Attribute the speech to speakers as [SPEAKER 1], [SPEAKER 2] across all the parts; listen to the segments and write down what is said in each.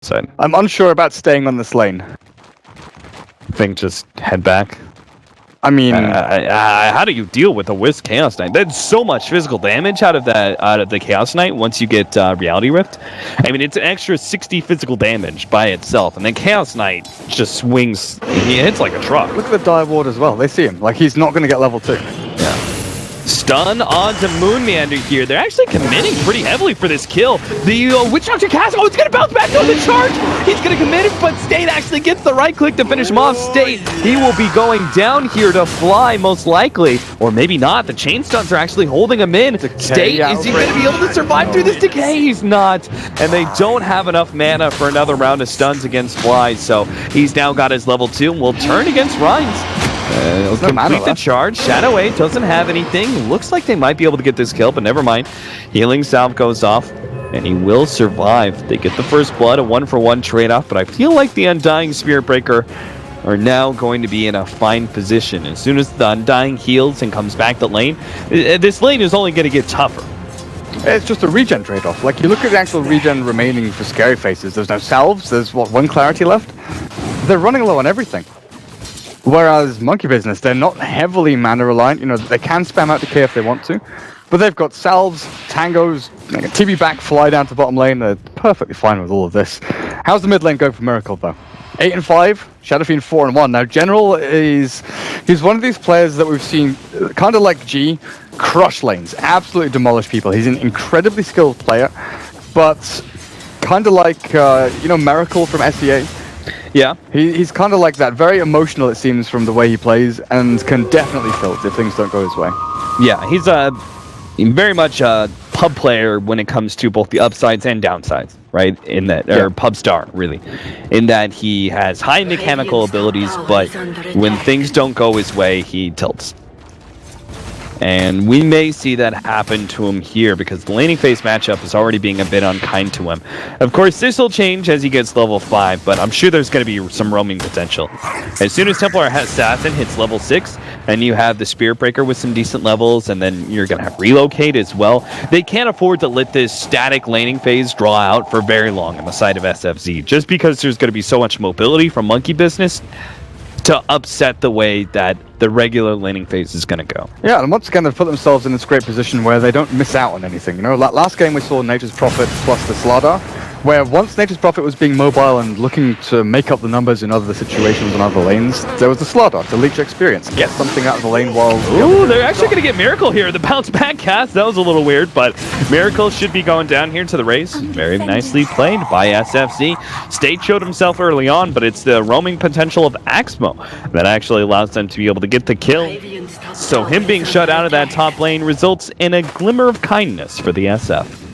[SPEAKER 1] So
[SPEAKER 2] I'm unsure about staying on this lane.
[SPEAKER 1] I think just head back.
[SPEAKER 2] I mean,
[SPEAKER 1] how do you deal with a Wisp Chaos Knight? That's so much physical damage out of the Chaos Knight once you get Reality Rift. I mean, it's an extra 60 physical damage by itself, and then Chaos Knight just swings. He hits like a truck.
[SPEAKER 2] look at the Dire Ward as well. They see him. Like, he's not going to get level 2.
[SPEAKER 1] Yeah. Stun onto Moon Meander here. They're actually committing pretty heavily for this kill. The Witch Doctor cast. Oh, it's going to bounce back on the charge. He's going to commit it, but State actually gets the right click to finish him off. State, he will be going down here to fly, most likely. Or maybe not. The chain stuns are actually holding him in. State, is he going to be able to survive through this decay? He's not. And they don't have enough mana for another round of stuns against Fly. So he's now got his level 2 and will turn against Rhines. He'll complete the charge. Shadow 8 doesn't have anything. Looks like they might be able to get this kill, but never mind. Healing Salve goes off, and he will survive. They get the first blood, a 1-for-1 trade-off, but I feel like the Undying Spirit Breaker are now going to be in a fine position. As soon as the Undying heals and comes back to lane, this lane is only going to get tougher.
[SPEAKER 2] It's just a regen trade-off. Like, you look at the actual regen remaining for ScaryFaceZ. There's no salves. There's, what, 1 clarity left? They're running low on everything. Whereas Monkey Business, they're not heavily mana reliant. You know, they can spam out decay if they want to, but they've got salves, tangos, TV back, fly down to bottom lane. They're perfectly fine with all of this. How's the mid lane going for Miracle though? 8 and 5, Shadow Fiend 4 and 1. Now General he's one of these players that we've seen kind of like G, crush lanes, absolutely demolish people. He's an incredibly skilled player, but kind of like Miracle from SEA.
[SPEAKER 1] Yeah.
[SPEAKER 2] He's kind of like that, very emotional it seems from the way he plays, and can definitely tilt if things don't go his way.
[SPEAKER 1] Yeah, he's very much a pub player when it comes to both the upsides and downsides, right? In that, or pub star, really. In that he has high mechanical abilities, but when things don't go his way, he tilts. And we may see that happen to him here because the laning phase matchup is already being a bit unkind to him. Of course, this will change as he gets level 5, but I'm sure there's going to be some roaming potential. As soon as Templar Assassin hits level 6, and you have the Spirit Breaker with some decent levels, and then you're going to have Relocate as well, they can't afford to let this static laning phase draw out for very long on the side of SFZ, just because there's going to be so much mobility from Monkey Business to upset the way that the regular laning phase is going to go.
[SPEAKER 2] Yeah, and once again, they've put themselves in this great position where they don't miss out on anything. You know, last game we saw Nature's Prophet plus the Slardar, where once Nature's Prophet was being mobile and looking to make up the numbers in other situations and other lanes, there was the Slardar to leech experience, get something out of the lane while...
[SPEAKER 1] Ooh, they're actually going to get Miracle here. The bounce back cast, that was a little weird, but Miracle should be going down here to the race. Very nicely played by SFZ. State showed himself early on, but it's the roaming potential of Axmo that actually allows them to be able to get the kill. So him being shut out of that top lane results in a glimmer of kindness for the SF.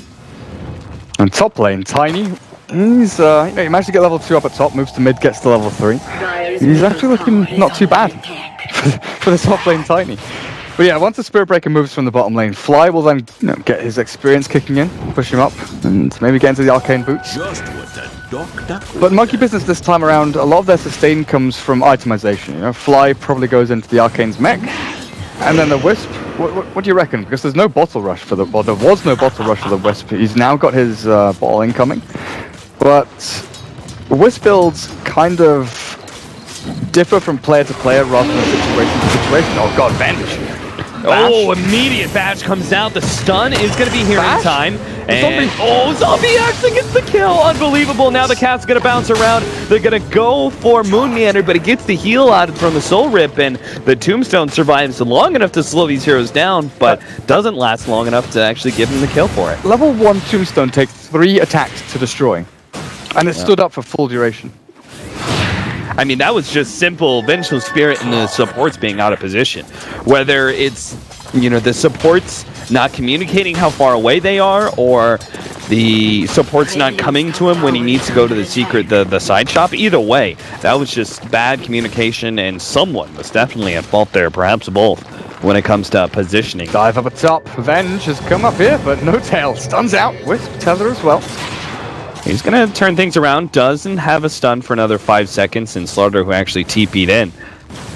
[SPEAKER 2] And top lane, Tiny, he's, he managed to get level 2 up at top, moves to mid, gets to level 3. He's actually looking not too bad for the top lane Tiny. But yeah, once the Spirit Breaker moves from the bottom lane, Fly will then get his experience kicking in, push him up, and maybe get into the Arcane Boots. But Monkey Business this time around, a lot of their sustain comes from itemization. You know, Fly probably goes into the Arcane's mech, and then the Wisp, what do you reckon? Because there's no bottle rush for the... Well, there was no bottle rush for the Wisp. He's now got his bottle incoming. But Wisp builds kind of differ from player to player rather than situation to situation. Oh god, Venge!
[SPEAKER 1] Oh, immediate Bash comes out. The stun is going to be here in time. And Zombie actually gets the kill. Unbelievable. Now the cat's going to bounce around. They're going to go for Moon Meander, but it gets the heal out from the Soul Rip, and the Tombstone survives long enough to slow these heroes down, but doesn't last long enough to actually give him the kill for it.
[SPEAKER 2] Level 1 Tombstone takes 3 attacks to destroy, and it stood up for full duration.
[SPEAKER 1] I mean, that was just simple Vengeful Spirit and the supports being out of position. Whether it's, the supports not communicating how far away they are, or the support's not coming to him when he needs to go to the side shop. Either way, that was just bad communication, and someone was definitely at fault there, perhaps both, when it comes to positioning.
[SPEAKER 2] Dive up at top. Venge has come up here, but no tail. Stuns out. Wisp, Tether as well.
[SPEAKER 1] He's going to turn things around. Doesn't have a stun for another 5 seconds, and Slaughter, who actually TP'd in,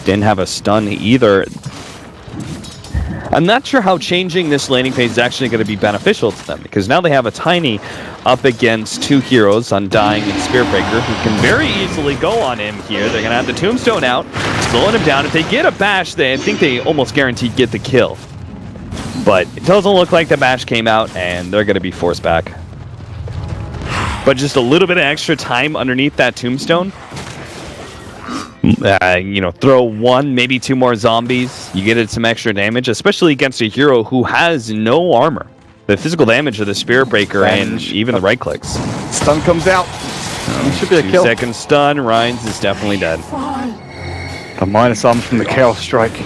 [SPEAKER 1] didn't have a stun either. I'm not sure how changing this laning phase is actually going to be beneficial to them, because now they have a Tiny up against 2 heroes, Undying and Spearbreaker, who can very easily go on him here. They're going to have the Tombstone out, slowing him down. If they get a bash, I think they almost guaranteed get the kill. But it doesn't look like the bash came out, and they're going to be forced back. But just a little bit of extra time underneath that Tombstone. You know, throw 1, maybe 2 more zombies. You get it some extra damage, especially against a hero who has no armor. The physical damage of the Spirit Breaker and even the right clicks.
[SPEAKER 2] Stun comes out. It should be a kill.
[SPEAKER 1] 2-second stun. Rhines is definitely dead.
[SPEAKER 2] The minus arm from the Chaos Strike.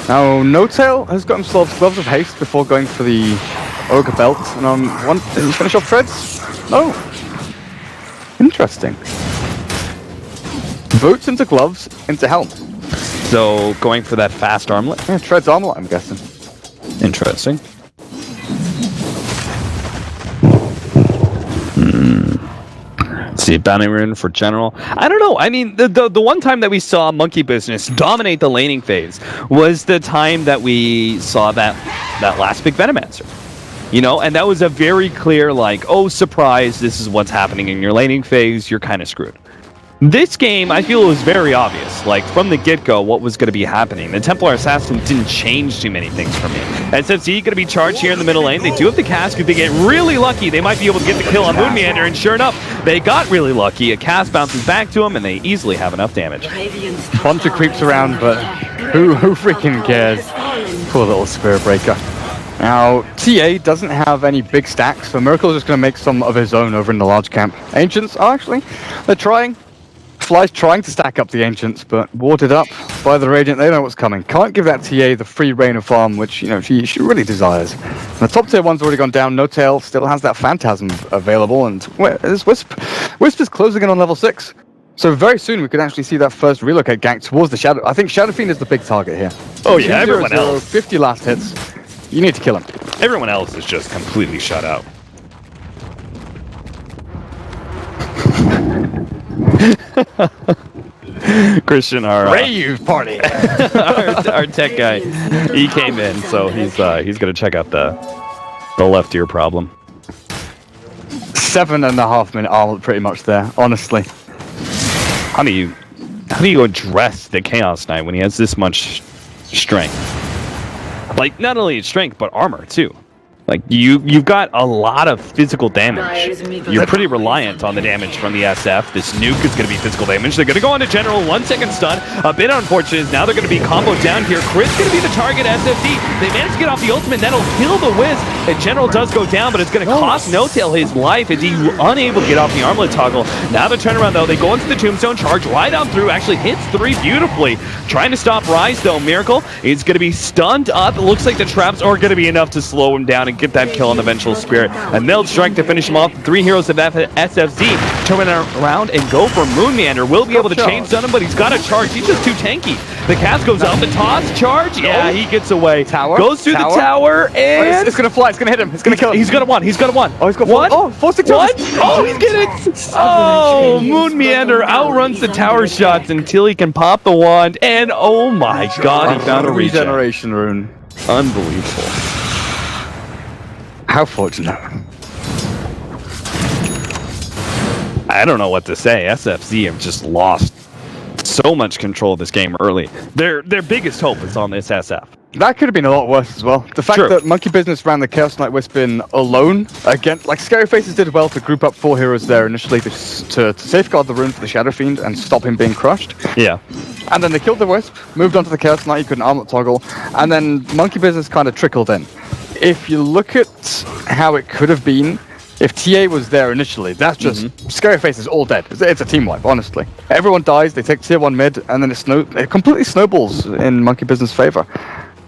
[SPEAKER 2] Now, No-Tail has got himself Gloves of Haste before going for the Ogre Belt. And did he finish off Treads? No. Interesting. Boots into Gloves into Helm.
[SPEAKER 1] So, going for that fast armlet?
[SPEAKER 2] Yeah, Treads armlet, I'm guessing.
[SPEAKER 1] Interesting. See, bounty rune for general. I don't know. I mean, the one time that we saw Monkey Business dominate the laning phase was the time that we saw that last big Venomancer. You know, and that was a very clear, like, oh, surprise, this is what's happening in your laning phase, you're kind of screwed. This game, I feel it was very obvious, like, from the get-go, what was going to be happening. The Templar Assassin didn't change too many things for me. SFZ going to be charged here in the middle lane. They do have the cask. If they get really lucky, they might be able to get the kill on Moon Meander, and sure enough, they got really lucky. A cast bounces back to them, and they easily have enough damage.
[SPEAKER 2] Bunch of creeps around, but who freaking cares? Poor little Spirit Breaker. Now, TA doesn't have any big stacks, so Miracle's just going to make some of his own over in the large camp. Ancients, they're trying. Fly's trying to stack up the Ancients, but warded up by the Radiant. They know what's coming. Can't give that TA the free reign of farm, which, you know, she really desires. And the top tier one's already gone down. No-Tail still has that Phantasm available, and where's Wisp? Wisp is closing in on level 6. So very soon we could actually see that first relocate gank towards the Shadow. I think Shadow Fiend is the big target here.
[SPEAKER 1] Oh yeah, everyone else.
[SPEAKER 2] 50 last hits. You need to kill him.
[SPEAKER 1] Everyone else is just completely shut out. Christian, our
[SPEAKER 2] rave party.
[SPEAKER 1] our tech guy, he came in, so he's gonna check out the left ear problem.
[SPEAKER 2] 7.5 minute armor pretty much there, honestly.
[SPEAKER 1] How do you address the Chaos Knight when he has this much strength? Like, not only strength, but armor, too. Like, you've got a lot of physical damage. You're pretty reliant on the damage from the SF. This nuke is going to be physical damage. They're going to go on to General, 1-second stun. A bit unfortunate. Now they're going to be comboed down here. Chris going to be the target, SFD. They managed to get off the ultimate. That'll kill the Wisp. And General does go down, but it's going to cost No-Tail his life as he's unable to get off the armlet toggle. Now the turnaround, though. They go into the Tombstone, charge right on through. Actually hits 3 beautifully. Trying to stop Rise, though. Miracle is going to be stunned up. It looks like the traps are going to be enough to slow him down and get that kill on the Vengeful Spirit. A nailed strike to finish him off. 3 heroes of SFZ turn around and go for Moon Meander. Will be able to chain stun him, but he's got a charge. He's just too tanky. The cast goes out. The toss charge. Yeah, he gets away.
[SPEAKER 2] Tower.
[SPEAKER 1] Goes through the tower and
[SPEAKER 2] it's gonna fly. It's gonna hit him. It's gonna kill him.
[SPEAKER 1] He's got a 1. He's got a 1.
[SPEAKER 2] Oh, he's got
[SPEAKER 1] 1.
[SPEAKER 2] Oh, 4-6.
[SPEAKER 1] What? Oh, he's getting. Oh, Moon Meander outruns the tower shots until he can pop the wand. And oh my God, he found a
[SPEAKER 2] regeneration rune.
[SPEAKER 1] Unbelievable.
[SPEAKER 2] How fortunate.
[SPEAKER 1] I don't know what to say. SFZ have just lost so much control of this game early. Their biggest hope is on this SF.
[SPEAKER 2] That could have been a lot worse as well. The fact that Monkey Business ran the Chaos Knight Wisp in alone against, like, ScaryFaceZ did well to group up 4 heroes there initially to safeguard the rune for the Shadow Fiend and stop him being crushed.
[SPEAKER 1] Yeah.
[SPEAKER 2] And then they killed the Wisp, moved on to the Chaos Knight, you couldn't armlet toggle, and then Monkey Business kind of trickled in. If you look at how it could have been, if TA was there initially, that's just ScaryFace is all dead. It's a team wipe, honestly. Everyone dies, they take tier 1 mid, and then it completely snowballs in Monkey Business' favor.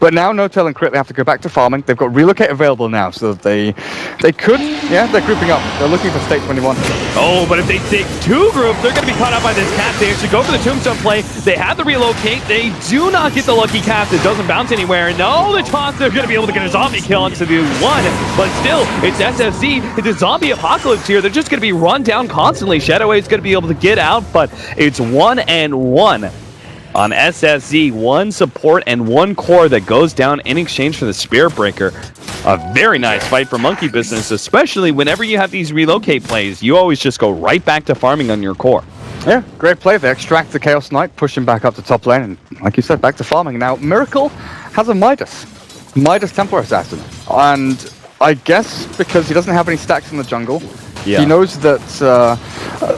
[SPEAKER 2] But now No-Tail and Crit, they have to go back to farming. They've got relocate available now, so that they could, yeah, they're grouping up. They're looking for state 21.
[SPEAKER 1] Oh, but if they take 2 groups, they're going to be caught up by this cast. They actually go for the Tombstone play. They have the relocate. They do not get the lucky cast. It doesn't bounce anywhere. No, the toss, they're going to be able to get a zombie kill into the 1. But still, it's SFZ. It's a zombie apocalypse here. They're just going to be run down constantly. Shadow Wave's going to be able to get out, but it's 1-1. on SSZ. 1 support and 1 core that goes down in exchange for the Spirit Breaker. A very nice fight for Monkey Business, especially whenever you have these relocate plays. You always just go right back to farming on your core.
[SPEAKER 2] Yeah, great play. They extract the Chaos Knight, push him back up to top lane, and like you said, back to farming. Now, Miracle has a Midas Temple Assassin, and I guess because he doesn't have any stacks in the jungle, he knows that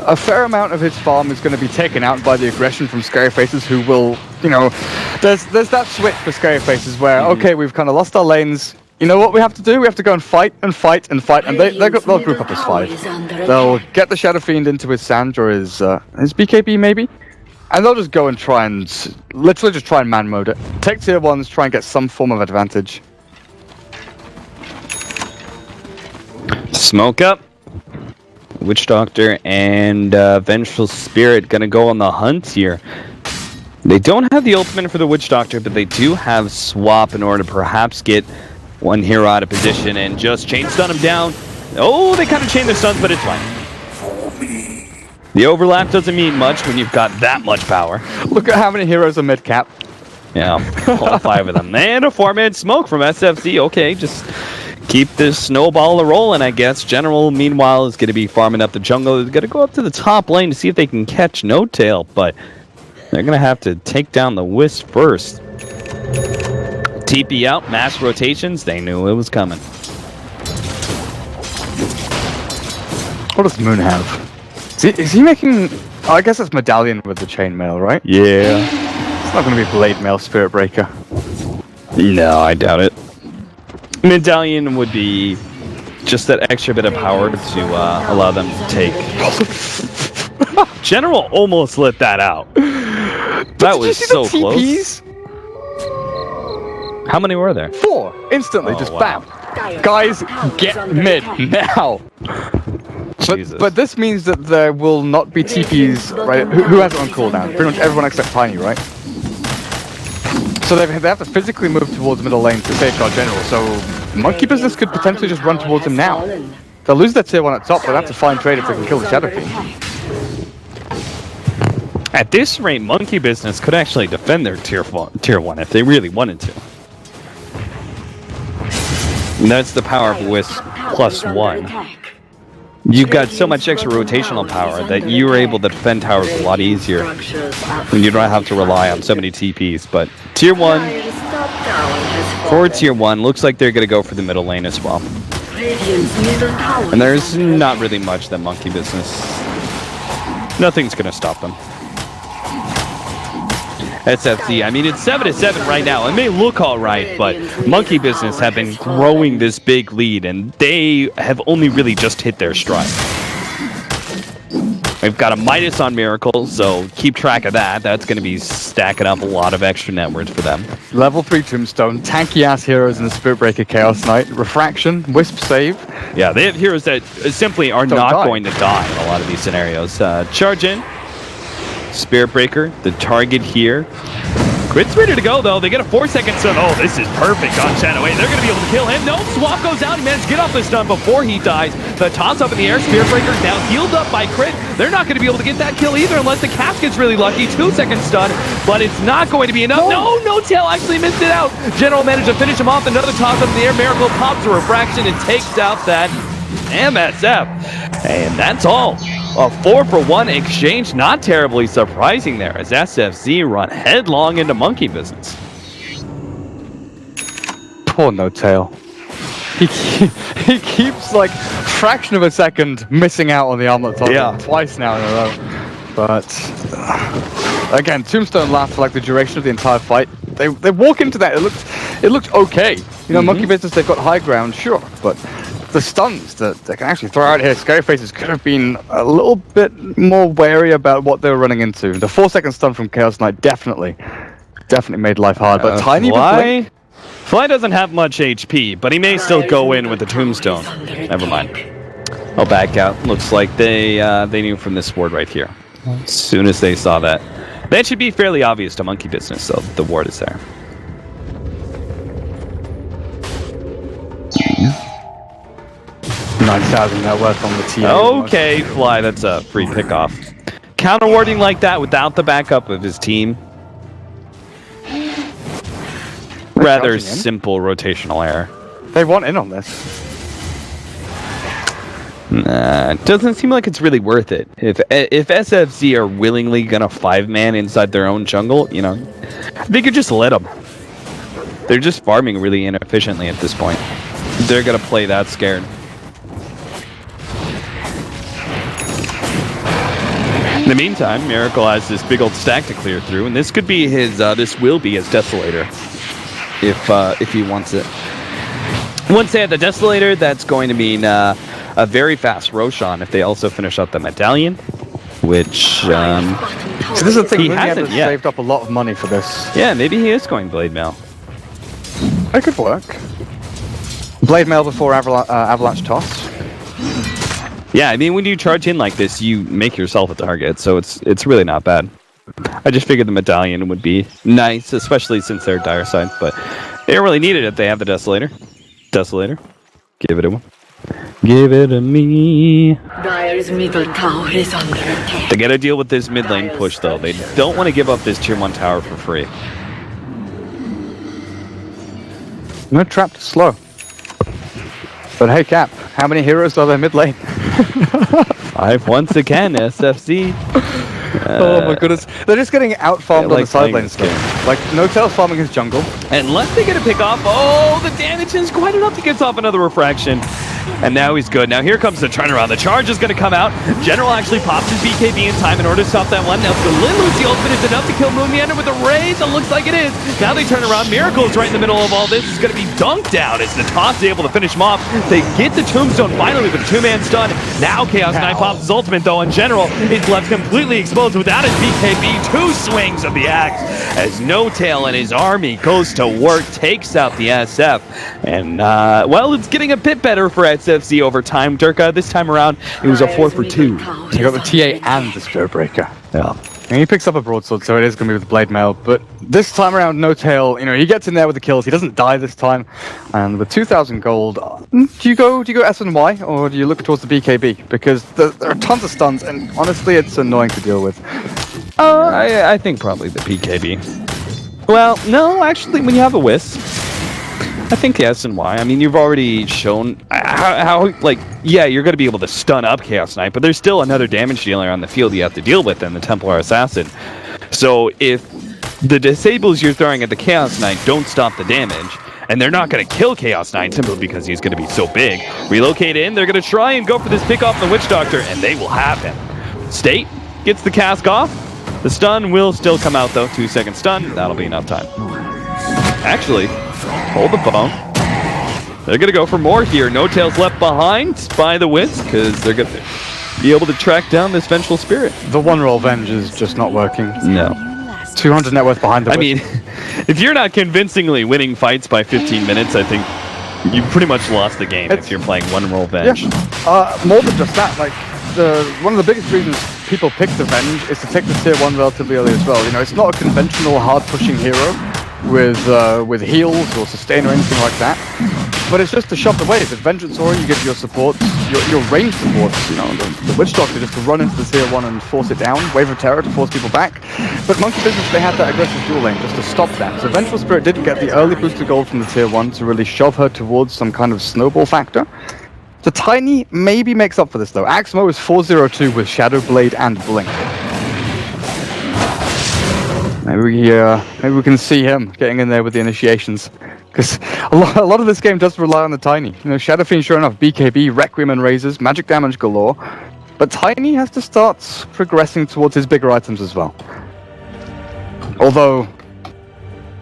[SPEAKER 2] a fair amount of his farm is going to be taken out by the aggression from ScaryFaceZ, who will, you know, there's that switch for ScaryFaceZ where, okay, we've kind of lost our lanes. You know what we have to do? We have to go and fight and fight and fight, and they'll group up as 5. They'll get the Shadow Fiend into his Sand or his BKB maybe, and they'll just go and try and literally just try and man mode it. Take tier 1s, try and get some form of advantage.
[SPEAKER 1] Smoke up. Witch Doctor and Vengeful Spirit gonna go on the hunt here. They don't have the ultimate for the Witch Doctor, but they do have Swap in order to perhaps get one hero out of position and just chain stun him down. Oh, they kind of chain their stuns, but it's fine. The overlap doesn't mean much when you've got that much power.
[SPEAKER 2] Look at how many heroes are mid-cap.
[SPEAKER 1] Yeah, all 5 of them. And a 4-man smoke from SFC. Okay, just keep this snowball rolling, I guess. General, meanwhile, is going to be farming up the jungle. They're going to go up to the top lane to see if they can catch No Tail, but they're going to have to take down the Wisp first. TP out, mass rotations. They knew it was coming.
[SPEAKER 2] What does Moon have? Is he making... Oh, I guess it's Medallion with the chainmail, right?
[SPEAKER 1] Yeah.
[SPEAKER 2] It's not going to be Blade Mail Spirit Breaker.
[SPEAKER 1] No, I doubt it. Medallion would be just that extra bit of power to allow them to take. General almost let that out. That was so close. How many were there?
[SPEAKER 2] 4. Instantly, just bam. Guys, get mid now. But this means that there will not be TPs, right? Who has it on cooldown? Pretty much everyone except Tiny, right? So they have to physically move towards middle lane to safeguard General, so Monkey Business could potentially just run towards him now. They'll lose their tier 1 at top, but that's a fine trade if they can kill the Shadow Fiend.
[SPEAKER 1] At this rate, Monkey Business could actually defend their tier 1 if they really wanted to. And that's the power of Wisp +1. You've got so much extra rotational power that you're able to defend towers a lot easier when you don't have to rely on so many TPs. But tier 1, for tier 1, looks like they're going to go for the middle lane as well. And there's not really much that Monkey Business... Nothing's going to stop them. SFC, I mean, it's 7-7 right now. It may look all right, but Monkey Business have been growing this big lead, and they have only really just hit their stride. We've got a Midas on Miracle, so keep track of that. That's going to be stacking up a lot of extra net worth for them.
[SPEAKER 2] Level 3 Tombstone, tanky-ass heroes in the Spirit Breaker Chaos Knight, Refraction, Wisp Save.
[SPEAKER 1] Yeah, they have heroes that simply are not going to die in a lot of these scenarios. Charge in. Spirit Breaker, the target here. Crit's ready to go, though. They get a 4-second stun. Oh, this is perfect on Shadow 8. They're going to be able to kill him. No, Swap goes out. He managed to get off the stun before he dies. The toss up in the air. Spirit Breaker now healed up by Crit. They're not going to be able to get that kill either unless the Casket's really lucky. 2-second stun, but it's not going to be enough. No Tail actually missed it out. General managed to finish him off. Another toss up in the air. Miracle pops a refraction and takes out that MSF. And that's all. A 4-for-1 exchange, not terribly surprising there, as SFZ run headlong into Monkey Business.
[SPEAKER 2] Poor No Tail. He keeps, like, fraction of a second missing out on the armlet top twice now in a row. But, again, Tombstone lasts for, like, the duration of the entire fight. They walk into that, it looked okay. You know, Monkey Business, they've got high ground, sure, but the stuns that they can actually throw out here, ScaryFaceZ could have been a little bit more wary about what they were running into. The 4-second stun from Chaos Knight definitely made life hard. But Tiny
[SPEAKER 1] Fly doesn't have much HP, but he may still go in with the Tombstone. Never mind. I'll back out. Looks like they knew from this ward right here. As soon as they saw that. That should be fairly obvious to Monkey Business, so the ward is there.
[SPEAKER 2] 9,000 net worth on the team.
[SPEAKER 1] Okay, Fly, that's a free pickoff. Counter warding like that without the backup of his team, rather simple rotational error.
[SPEAKER 2] They want in on this.
[SPEAKER 1] Nah, it doesn't seem like it's really worth it. If SFZ are willingly gonna 5-man inside their own jungle, you know, they could just let them. They're just farming really inefficiently at this point. They're gonna play that scared. In the meantime, Miracle has this big old stack to clear through, and this could be his. This will be his Desolator, if he wants it. Once they have the Desolator, that's going to mean a very fast Roshan if they also finish up the Medallion, which
[SPEAKER 2] so this is the thing.
[SPEAKER 1] He hasn't yet.
[SPEAKER 2] Saved up a lot of money for this.
[SPEAKER 1] Yeah, maybe he is going Blade Mail.
[SPEAKER 2] It could work. Blade Mail before Avalanche Toss.
[SPEAKER 1] Yeah, I mean, when you charge in like this, you make yourself a target, so it's really not bad. I just figured the Medallion would be nice, especially since they're dire side, but they don't really need it if they have the Desolator. Desolator. Give it to him. Give it to me.
[SPEAKER 3] Dire's middle tower is under attack.
[SPEAKER 1] They gotta deal with this mid lane push, though. They don't want to give up this tier 1 tower for free.
[SPEAKER 2] No, trapped slow. But hey, Cap, how many heroes are there mid lane?
[SPEAKER 1] 5 once again, SFZ.
[SPEAKER 2] Oh my goodness. They're just getting out-farmed on the side lane
[SPEAKER 1] this game.
[SPEAKER 2] Like, No-Tail's farming his jungle.
[SPEAKER 1] Unless they get a pick off. Oh, the damage is quite enough to get off another refraction. And now he's good. Now here comes the turnaround. The charge is going to come out. General actually pops his BKB in time in order to stop that one. Now the ultimate is enough to kill Moon Meander with a raise. It looks like it is. Now they turn around. Miracle is right in the middle of all this. It's going to be dunked out as the toss is able to finish him off. They get the tombstone finally with a 2-man stun. Now Chaos Knight pops his ultimate though. In general, he's left completely exposed without his BKB. 2 swings of the axe as No Tail and his army goes to work, takes out the SF. And, well, it's getting a bit better for SFZ over time. Durka, this time around, it was a 4 for 2.
[SPEAKER 2] You got the TA and the Spirit Breaker.
[SPEAKER 1] Yeah.
[SPEAKER 2] And he picks up a broadsword, so it is going to be with the Blade Mail. But this time around, No Tail, you know, he gets in there with the kills. He doesn't die this time. And with 2,000 gold, do you go S and Y, or do you look towards the BKB? Because there are tons of stuns, and honestly, it's annoying to deal with.
[SPEAKER 1] I think probably the BKB. Well, no, actually, when you have a Wisp, I think S and Y. I mean, you've already shown how like, yeah, you're going to be able to stun up Chaos Knight, but there's still another damage dealer on the field you have to deal with in the Templar Assassin. So if the disables you're throwing at the Chaos Knight don't stop the damage, and they're not going to kill Chaos Knight simply because he's going to be so big, relocate in, they're going to try and go for this pick off the Witch Doctor, and they will have him. State gets the cask off. The stun will still come out, though. 2-second stun. That'll be enough time. Actually, hold the phone. They're going to go for more here. No Tail's left behind by the Wisp, because they're going to be able to track down this Vengeful Spirit.
[SPEAKER 2] The one-roll Venge is just not working.
[SPEAKER 1] No.
[SPEAKER 2] 200 net worth behind the Wisp.
[SPEAKER 1] I mean, if you're not convincingly winning fights by 15 minutes, I think you pretty much lost the game if you're playing one-roll Venge.
[SPEAKER 2] Yeah. More than just that, like, one of the biggest reasons people pick the Venge is to take the tier 1 relatively early as well. You know, it's not a conventional hard-pushing hero with heals or sustain or anything like that. But it's just to shove the wave. With Vengeance Aura, you give your supports, your range supports, you know, the Witch Doctor just to run into the tier 1 and force it down, Wave of Terror to force people back. But Monkey Business, they had that aggressive dual lane just to stop that. So Vengeful Spirit didn't get the early boost of gold from the tier 1 to really shove her towards some kind of snowball factor. So Tiny maybe makes up for this though. Axmo is 402 with Shadow Blade and Blink. Maybe we can see him getting in there with the initiations. Because a lot of this game does rely on the Tiny. You know, Shadow Fiend, sure enough, BKB, Requiem and Razors, magic damage galore. But Tiny has to start progressing towards his bigger items as well. Although,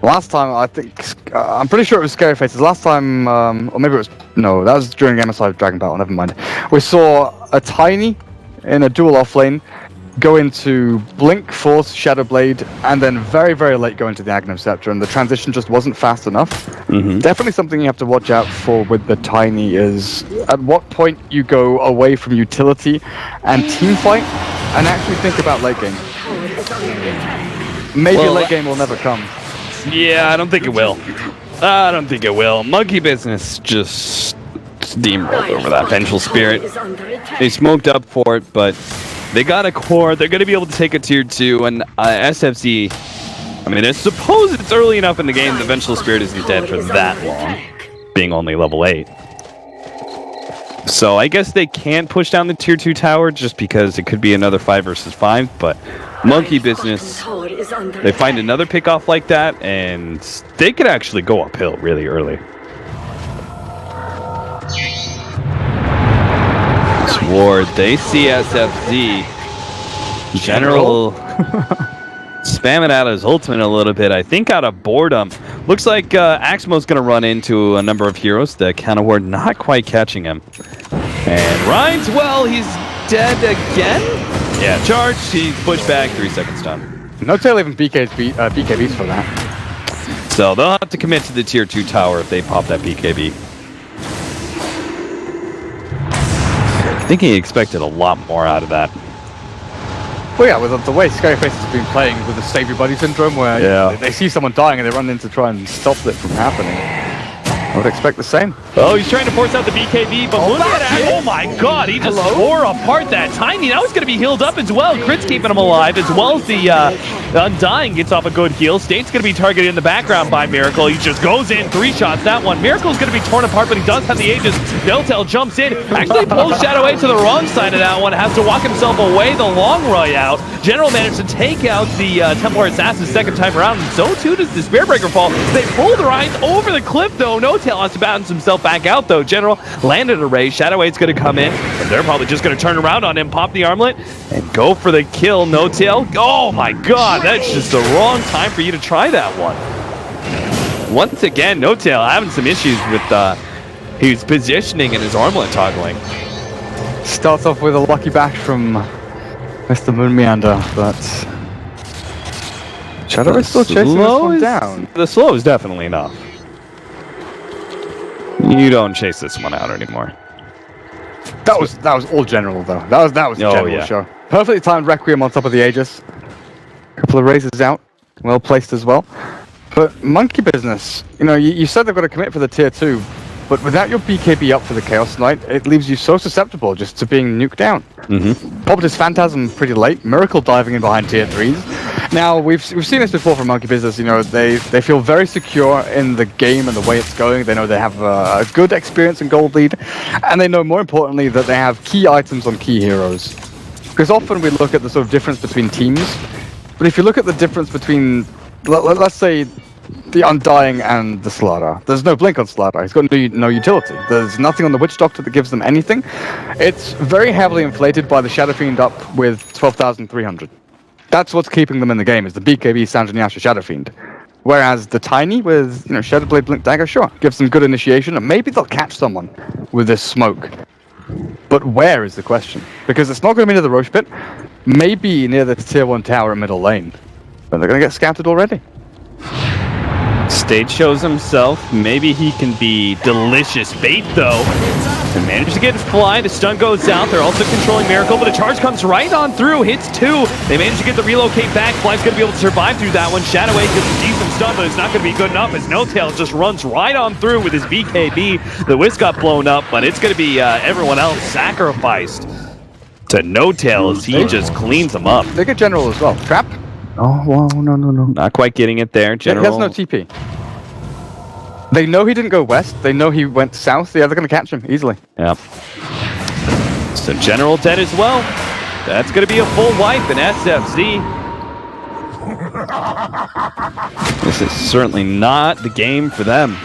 [SPEAKER 2] last time, I think, I'm pretty sure it was ScaryFaceZ. Last time, or maybe it was, no, that was during MSI Dragon Battle, never mind. We saw a Tiny in a dual offlane go into Blink, Force, Shadow Blade, and then very, very late go into the Agnum Scepter, and the transition just wasn't fast enough. Definitely something you have to watch out for with the Tiny is at what point you go away from utility and teamfight and actually think about late game. Maybe late game will never come.
[SPEAKER 1] Yeah, I don't think it will. I don't think it will. Monkey Business just steamrolled over that Vengeful Spirit. They smoked up for it, but they got a core. They're going to be able to take a tier 2, and SFZ, I mean, I suppose it's early enough in the game that Vengeful Spirit isn't dead for that long, being only level 8. So I guess they can't push down the tier 2 tower just because it could be another 5 versus 5, but Monkey Business, they find another pickoff like that, and they could actually go uphill really early. Sword, they see SFZ. General spamming out his ultimate a little bit, I think out of boredom. Looks like Axmo's going to run into a number of heroes. The counter ward not quite catching him. And Ryan's, well, he's dead again? Yeah, charged, he's pushed back, 3 seconds done.
[SPEAKER 2] No tail even BKBs for that.
[SPEAKER 1] So they'll have to commit to the tier 2 tower if they pop that BKB. I think he expected a lot more out of that.
[SPEAKER 2] Well, yeah, with the way ScaryFaceZ has been playing with the Save Your Buddy syndrome, where they see someone dying and they run in to try and stop it from happening. I would expect the same.
[SPEAKER 1] Oh, he's trying to force out the BKB, but oh my god, he just tore apart that Tiny. Now he's going to be healed up as well. Crit's keeping him alive, as well as the Undying gets off a good heal. State's going to be targeted in the background by Miracle. He just goes in, 3 shots, that one. Miracle's going to be torn apart, but he does have the Aegis. Deltel jumps in, actually pulls Shadow A to the wrong side of that one, has to walk himself away the long way out. General managed to take out the Templar Assassin second time around, and so too does the Spearbreaker fall. They pull the Rhines over the cliff, though. No Tail has to bounce himself back out, though. General landed a raise. Shadow 8's going to come in, but they're probably just going to turn around on him, pop the armlet, and go for the kill. No Tail. Oh my god, that's just the wrong time for you to try that one. Once again, No Tail having some issues with his positioning and his armlet toggling.
[SPEAKER 2] Starts off with a lucky bash from Mr. Moon Meander, but Shadow is still chasing this one down.
[SPEAKER 1] The slow is definitely enough. You don't chase this one out anymore.
[SPEAKER 2] That was all general though. That was the general show. Perfectly timed Requiem on top of the Aegis. A couple of raises out, well placed as well. But Monkey Business, you know, you said they've got to commit for the tier 2, but without your BKB up for the Chaos Knight, it leaves you so susceptible just to being nuked down. Popped his Phantasm pretty late. Miracle diving in behind tier 3s. Now we've seen this before from Monkey Business. You know, they feel very secure in the game and the way it's going. They know they have a good experience in gold lead, and they know more importantly that they have key items on key heroes. Because often we look at the sort of difference between teams, but if you look at the difference between, let's say, the Undying and the Slardar. There's no blink on Slardar. He's got no utility. There's nothing on the Witch Doctor that gives them anything. It's very heavily inflated by the Shadow Fiend up with 12,300. That's what's keeping them in the game, is the BKB Sanjanyasha Shadow Fiend. Whereas the Tiny with, you know, Shadowblade Blink Dagger, sure, gives them good initiation, and maybe they'll catch someone with this smoke. But where is the question? Because it's not going to be near the Roche Pit, maybe near the tier 1 tower in middle lane. But they're going to get scouted already.
[SPEAKER 1] Stage shows himself. Maybe he can be delicious bait, though. They manage to get Fly. The stun goes out. They're also controlling Miracle, but the charge comes right on through. Hits 2. They manage to get the relocate back. Fly's going to be able to survive through that one. Shadow 8 gets a decent stun, but it's not going to be good enough as No Tail just runs right on through with his BKB. The Wisp got blown up, but it's going to be everyone else sacrificed to No Tail as he just cleans them up.
[SPEAKER 2] They get General as well. Trap? Oh, well, no.
[SPEAKER 1] Not quite getting it there. General.
[SPEAKER 2] He has no TP. They know he didn't go west. They know he went south. Yeah, they're going to catch him easily.
[SPEAKER 1] Yep. So General dead as well. That's going to be a full wipe in SFZ. This is certainly not the game for them.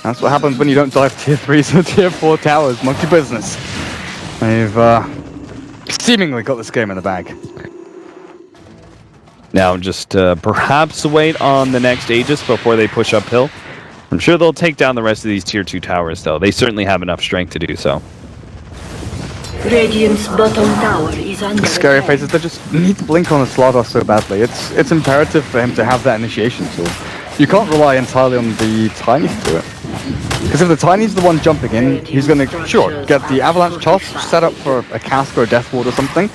[SPEAKER 2] That's what happens when you don't dive tier 3s or tier 4 towers. Monkey Business. They've seemingly got this game in the bag.
[SPEAKER 1] Now just perhaps wait on the next Aegis before they push uphill. I'm sure they'll take down the rest of these tier 2 towers, though. They certainly have enough strength to do so.
[SPEAKER 3] Radiant's bottom tower is under
[SPEAKER 2] ScaryFaceZ, they just need to blink on the Slardar so badly. It's imperative for him to have that initiation tool. You can't rely entirely on the Tiny to do it. Because if the Tiny's the one jumping in, he's going to, sure, get the Avalanche Toss set up for a Cask or a Death Ward or something,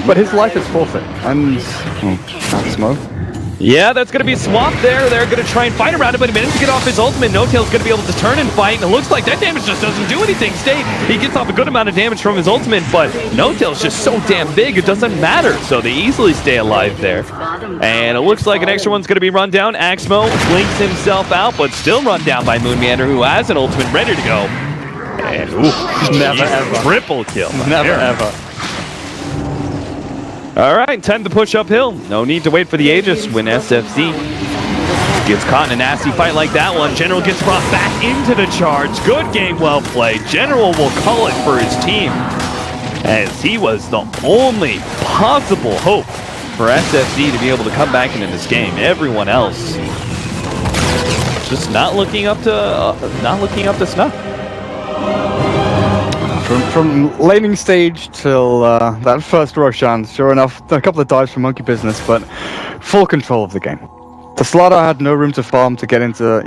[SPEAKER 2] but his life is forfeit. And, that's Smoke.
[SPEAKER 1] Yeah, that's going to be swapped there. They're going to try and fight around it, but he managed to get off his ultimate. No-Tail's going to be able to turn and fight, and it looks like that damage just doesn't do anything. State, he gets off a good amount of damage from his ultimate, but No-Tail's just so damn big, it doesn't matter. So they easily stay alive there. And it looks like an extra one's going to be run down. Axmo blinks himself out, but still run down by Moon Meander, who has an ultimate ready to go. And ooh,
[SPEAKER 2] Never ever.
[SPEAKER 1] Triple kill.
[SPEAKER 2] Never ever.
[SPEAKER 1] All right, time to push uphill. No need to wait for the Aegis when SFZ gets caught in a nasty fight like that one. General gets brought back into the charge. Good game, well played. General will call it for his team, as he was the only possible hope for SFZ to be able to come back into this game. Everyone else just not looking up to snuff.
[SPEAKER 2] From laning stage till that first Roshan, sure enough, a couple of dives from Monkey Business, but full control of the game. The Slaughter had no room to farm to get into